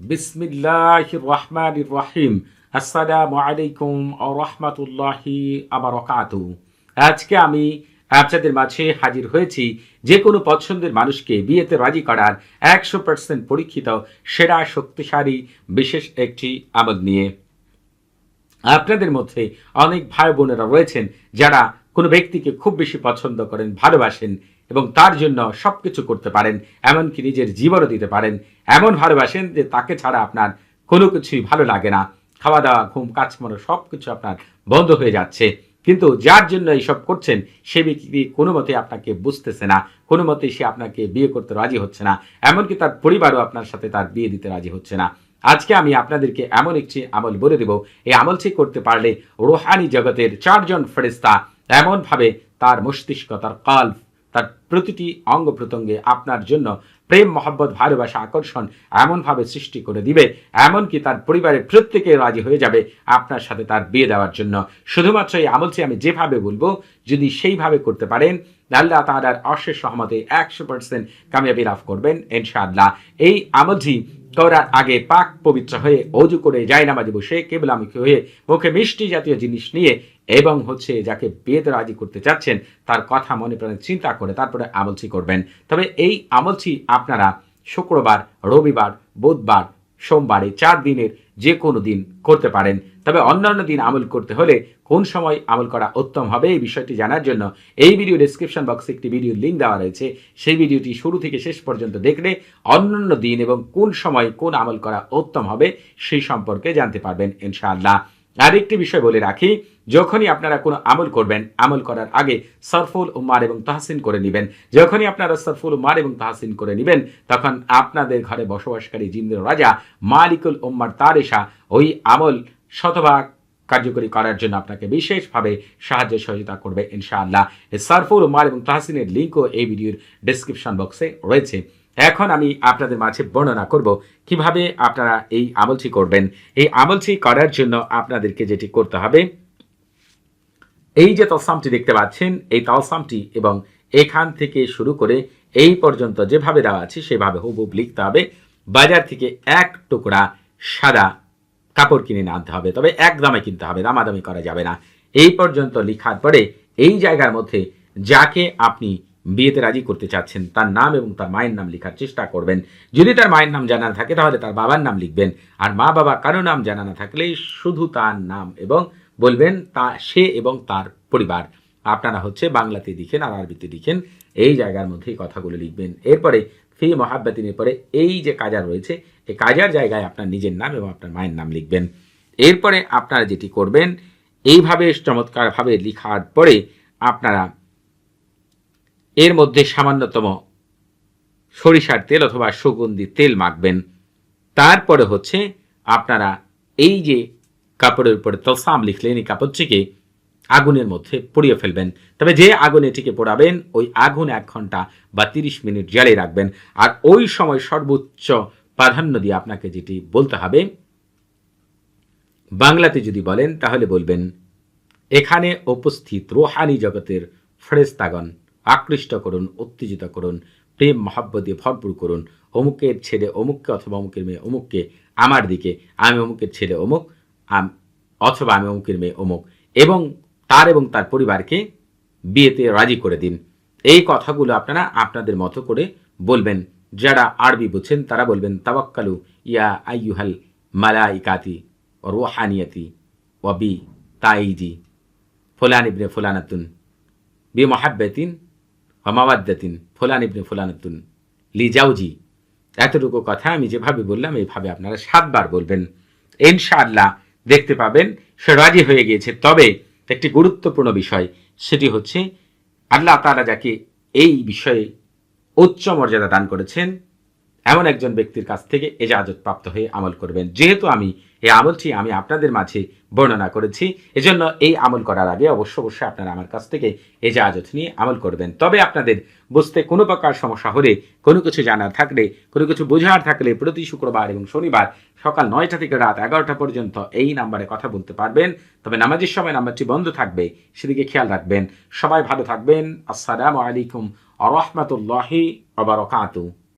বিসমিল্লাহির রহমানির রহিম। আসসালামু আলাইকুম ওয়া রাহমাতুল্লাহি ওয়া বারাকাতুহু। আজকে আমি আপনাদের মাঝে হাজির হয়েছি যে কোনো পছন্দের মানুষকে বিয়েতে রাজি করার 100% পরীক্ষিত সেরা শক্তিশালী বিশেষ একটি আমল নিয়ে। আপনাদের মধ্যে অনেক ভাই বোনেরা রয়েছেন যারা কোনো ব্যক্তিকে খুব বেশি পছন্দ করেন, ভালোবাসেন এবং তার জন্য সবকিছু করতে পারেন, এমনকি নিজের জীবনও দিতে পারেন। এমন ভালোবাসেন যে তাকে ছাড়া আপনার কোনো কিছুই ভালো লাগে না। খাওয়া দাওয়া, ঘুম, কাজকর্ম সবকিছু আপনার বন্ধ হয়ে যাচ্ছে। কিন্তু যার জন্য এইসব করছেন সে ব্যক্তি কোনো মতে আপনাকে বুঝতেছে না, কোনো মতে সে আপনাকে বিয়ে করতে রাজি হচ্ছে না, এমনকি তার পরিবারও আপনার সাথে তার বিয়ে দিতে রাজি হচ্ছে না। আজকে আমি আপনাদেরকে এমন একটি আমল বলে দেব, এই আমলটি করতে পারলে রুহানি জগতের 4 জন ফেরেশতা এমনভাবে তার মস্তিষ্ক, তার কল্ব, তার প্রতিটি অঙ্গ প্রত্যঙ্গে আপনার জন্য প্রেম, মহব্বত, ভালোবাসা, আকর্ষণ এমনভাবে সৃষ্টি করে দিবে, এমনকি তার পরিবারের প্রত্যেকে রাজি হয়ে যাবে আপনার সাথে তার বিয়ে দেওয়ার জন্য। শুধুমাত্র এই আমলটি আমি যেভাবে বলবো যদি সেইভাবে করতে পারেন, আল্লাহ তাআলার অশেষ রহমতে 100% কামিয়াবি লাভ করবেন ইনশাআল্লাহ। এই আমলটি করার আগে পাক পবিত্র হয়ে অজু করে জায়নামাজে বসে কেবলামুখী হয়ে মুখে মিষ্টি জাতীয় জিনিস নিয়ে এবং যাকে বিয়েতে রাজি করতে চাচ্ছেন তার কথা মনে প্রাণে চিন্তা করে তারপরে আমলটি করবেন। তবে এই আমলটি আপনারা শুক্রবার, রবিবার, বুধবার, সোমবার এই 4 দিনের যে কোনো দিন করতে পারেন। তবে অন্যান্য দিন আমল করতে হলে কোন সময় আমল করা উত্তম হবে এই বিষয়টি জানার জন্য এই ভিডিও ডেসক্রিপশন বক্সে একটি ভিডিওর লিঙ্ক দেওয়া রয়েছে। সেই ভিডিওটি শুরু থেকে শেষ পর্যন্ত দেখলে অন্যান্য দিন এবং কোন সময় কোন আমল করা উত্তম হবে সেই সম্পর্কে জানতে পারবেন ইনশাআল্লাহ। আরেকটি বিষয় বলে রাখি, যখনই আপনারা কোনো আমল করবেন, আমল করার আগে সরফুল উম্মার এবং তাহসিন করে নেবেন। যখনই আপনারা সরফুল উম্মার এবং তাহসিন করে নেবেন তখন আপনাদের ঘরে বসবাসকারী জিন্দের রাজা মালিকুল উম্মার তারেশা ওই আমল শতভাগ কার্যকরী করার জন্য আপনাকে বিশেষভাবে সাহায্য সহযোগিতা করবে ইনশাআল্লাহ। সরফুল উম্মার এবং তাহসিনের লিঙ্কও এই ভিডিওর ডেসক্রিপশন বক্সে রয়েছে। এখন আমি আপনাদের মাঝে বর্ণনা করব কিভাবে আপনারা এই আমলটি করবেন। এই আমলটি করার জন্য আপনাদেরকে যেটি করতে হবে, এই যে তালসামটি দেখতে পাচ্ছেন এই তালসামটি এবং এখান থেকে শুরু করে এই পর্যন্ত যেভাবে দেওয়া আছে সেভাবে হুবহুব লিখতে হবে। বাজার থেকে 1 টুকরা সাদা কাপড় কিনে আনতে হবে, তবে একদমে কিনতে হবে, দামাদামি করা যাবে না। এই পর্যন্ত লিখার পরে এই জায়গার মধ্যে যাকে আপনি বিয়েতে রাজি করতে চাচ্ছেন তার নাম এবং তার মায়ের নাম লেখার চেষ্টা করবেন। যদি তার মায়ের নাম জানা থাকে তাহলে তার বাবার নাম লিখবেন, আর মা বাবা কারো নাম জানা না থাকলে শুধু তার নাম এবং বলবেন তা সে এবং তার পরিবার। আপনারা বাংলাতে লিখেন আর আরবিতে লিখেন, এই জায়গার মধ্যে কথাগুলো লিখবেন। এরপরে ফি মহাব্বাতিনের পরে এই যে কাজার রয়েছে এই কাজার জায়গায় আপনার নিজের নাম এবং আপনার মায়ের নাম লিখবেন। এরপরে আপনারা যেটি করবেন, এইভাবে চমৎকারভাবে লিখার পরে আপনারা এর মধ্যে সামান্যতম সরিষার তেল অথবা সুগন্ধি তেল মাখবেন। তারপরে আপনারা এই যে কাপড়ের উপরে তলসাম লিখলেন এই কাপড়টিকে আগুনের মধ্যে পুড়িয়ে ফেলবেন। তবে যে আগুনে এটিকে পোড়াবেন ওই আগুন 1 ঘন্টা বা 30 মিনিট জ্বালিয়ে রাখবেন। আর ওই সময় সর্বোচ্চ প্রাধান্য দিয়ে আপনাকে যেটি বলতে হবে, বাংলাতে যদি বলেন তাহলে বলবেন, এখানে উপস্থিত রুহানি জগতের ফেরেশতাগণ আকৃষ্ট করুন, উত্তেজিত করুন, প্রেম মহব্বত দিয়ে ভরপুর করুন। অমুকের ছেলে অমুককে অথবা অমুকের মেয়ে অমুককে আমার দিকে, আমি অমুকের ছেলে অমুক অথবা আমি অমুকের মেয়ে অমুক, এবং তার পরিবারকে বিয়েতে রাজি করে দিন। এই কথাগুলো আপনারা আপনাদের মতো করে বলবেন। যারা আরবি বুঝছেন তারা বলবেন, তাওয়াক্কালু ইয়া আইয়ুহাল মালাইকাতি ওয়া রুহানিয়াতি ওয়া বি তাইজি ফুলান ইবনে ফুলানাতুন বি মহাব্বাতিন ওয়া মাওয়াদ্দাতিন ফুলান ইবনে ফুলানাতুন লি জাওজি। এতটুকু কথা আমি যেভাবে বললাম এইভাবে আপনারা 7 বার বলবেন। ইনশাআল্লাহ দেখতে পাবেন সে রাজি হয়ে গিয়েছে। তবে একটি গুরুত্বপূর্ণ বিষয়, সেটি আল্লাহ তাআলা যাকে এই বিষয়ে উচ্চ মর্যাদা দান করেছেন এমন একজন ব্যক্তির কাছ থেকে ইজাজত প্রাপ্ত হয়ে আমল করবেন। যেহেতু এই আমলটি আমি আপনাদের মাঝে বর্ণনা করেছি, এজন্য এই আমল করার আগে অবশ্যই আপনারা আমার কাছ থেকে ইজাজত নিয়ে আমল করবেন। তবে আপনাদের বুঝতে কোনো প্রকার সমস্যা হলে, কোনো কিছু জানার থাকলে, কোনো কিছু বোঝার থাকলে প্রতি শুক্রবার এবং শনিবার সকাল 9টা থেকে রাত 11টা পর্যন্ত এই নাম্বারে কথা বলতে পারবেন। তবে নামাজের সময় নাম্বারটি বন্ধ থাকবে, সেদিকে খেয়াল রাখবেন। সবাই ভালো থাকবেন। আসসালামু আলাইকুম ওয়া রাহমাতুল্লাহি ওয়া বারাকাতুহু।